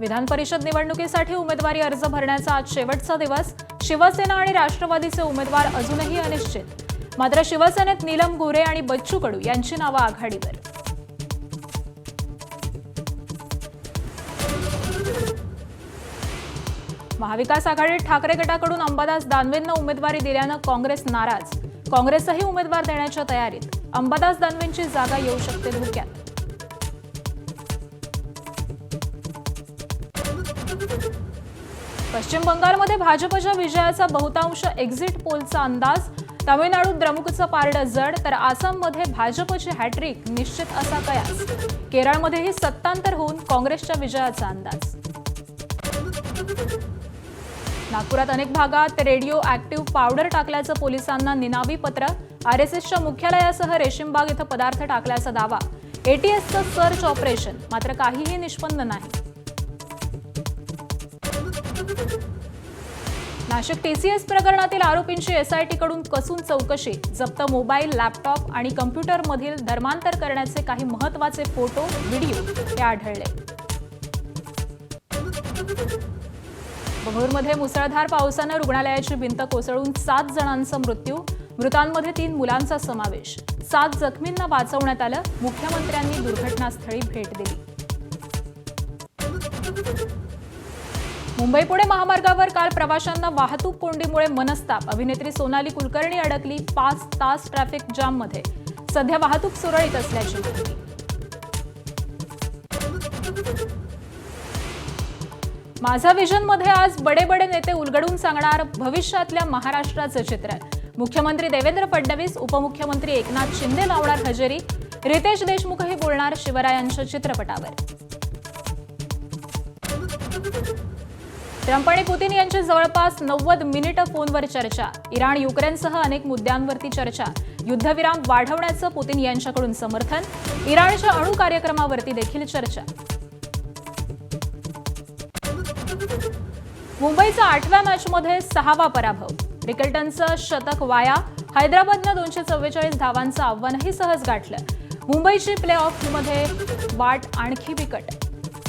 विधान परिषद निवडणुकीसाठी उमेदवारी अर्ज भरण्याचा आज शेवटचा दिवस। शिवसेना आणि राष्ट्रवादीचे उमेदवार अजूनही अनिश्चित। मात्र शिवसेनेत नीलम गोरे आणि बच्चू कडू यांची नावे आघाडीवर। महाविकास आघाडीत ठाकरे गटाकडून अंबादास दानवेंना उमेदवारी दिल्याने काँग्रेस नाराज। काँग्रेसही उमेदवार देण्याच्या तयारीत। अंबादास दानवेंची जागा येऊ शकते धोक्यात। पश्चिम बंगालमध्ये भाजपच्या विजयाचा बहुतांश एक्झिट पोलचा अंदाज। तामिळनाडूत द्रमुकचं पारडं जड तर आसाममध्ये भाजपची हॅट्रिक निश्चित असा कयास। केरळमध्येही सत्तांतर होऊन काँग्रेसच्या विजयाचा अंदाज। नागपुरात अनेक भागात रेडिओ ऍक्टिव्ह पावडर टाकल्याचं पोलिसांना निनावी पत्र। आरएसएसच्या मुख्यालयासह रेशीमबाग इथं पदार्थ टाकल्याचा दावा। एटीएसचं सर्च ऑपरेशन मात्र काहीही निष्पन्न नाही। नाशिक टीसीएस प्रकरणातील आरोपींची एसआयटीकडून कसून चौकशी। जप्त मोबाईल, लॅपटॉप आणि कम्प्युटरमधील धर्मांतर करण्याचे काही महत्त्वाचे फोटो, व्हिडिओ हे आढळले। बंगळुरूमध्ये मुसळधार पावसानं रुग्णालयाची भिंत कोसळून 7 जणांचा मृत्यू। मृतांमध्ये 3 मुलांचा समावेश। 7 जखमींना वाचवण्यात आलं। मुख्यमंत्र्यांनी दुर्घटनास्थळी भेट दिली। मुंबई पुणे महामार्गावर काल प्रवाशांना वाहतूक कोंडीमुळे मनस्ताप। अभिनेत्री सोनाली कुलकर्णी अडकली 5 तास ट्रॅफिक जाममध्ये। सध्या वाहतूक सुरळीत असल्याची माहिती। माझा विजनमध्ये आज बडे नेते उलगडून सांगणार भविष्यातल्या महाराष्ट्राचं चित्र। मुख्यमंत्री देवेंद्र फडणवीस, उपमुख्यमंत्री एकनाथ शिंदे लावणार हजेरी। रितेश देशमुखही बोलणार शिवरायांच्या चित्रपटावर। ट्रम्प आणि पुतीन यांची जवळपास 90 मिनिटं फोनवर चर्चा। इराण युक्रेनसह अनेक मुद्द्यांवरती चर्चा। युद्धविराम वाढवण्याचं पुतीन यांच्याकडून समर्थन। इराणच्या अणु कार्यक्रमावरती देखील चर्चा। मुंबईचा 8व्या मॅचमध्ये 6वा पराभव। रिकल्टनचं शतक वाया। हैदराबादनं 244 धावांचं आव्हानही सहज गाठलं। मुंबईची प्ले ऑफमध्ये वाट आणखी बिकट।